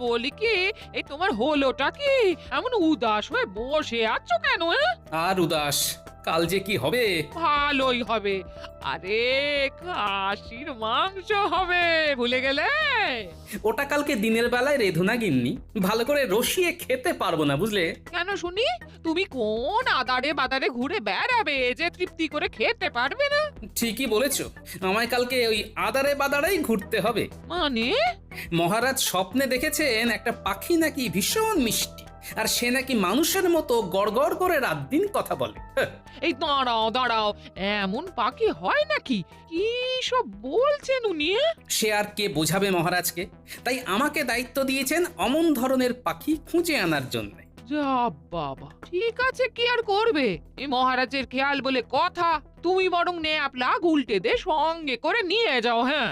বলি কি, এই তোমার হলোটা কি? এমন উদাস হয়ে বসে আছো কেন? আর উদাস, কাল যে কি হবে। ভালোই হবে। আরে খাসির মাংস হবে, ভুলে গেলে? ওটা কালকে দিনের বেলায় রেধো না গিন্নি, ভালো করে রসিয়ে খেতে পারবো না বুঝলে। কেন শুনি? তুমি কোন আদারে বাদারে ঘুরে বেড়াবে যে তৃপ্তি করে খেতে পারবে না? ঠিকই বলেছো, আমায় কালকে ওই আদারে বাদারেই ঘুরতে হবে। মানে? মহারাজ স্বপ্নে দেখেছেন একটা পাখি নাকি ভীষণ মিষ্টি, আর সে নাকি মানুষের মতো গড়গড় করে রাত দিন কথা বলে। এই দাঁড়াও দাঁড়াও, এমন পাখি হয় নাকি? কি সব বলছেন উনি? সে আর কে বোঝাবে মহারাজকে, তাই আমাকে দায়িত্ব দিয়েছেন অমন ধরনের পাখি খুঁজে আনার জন্য। যা বাবা, ঠিক আছে, কি আর করবে, এই মহারাজের খেয়াল বলে কথা। তুমি বরং নে আপলা উল্টে দে সঙ্গে করে নিয়ে যাও। হ্যাঁ,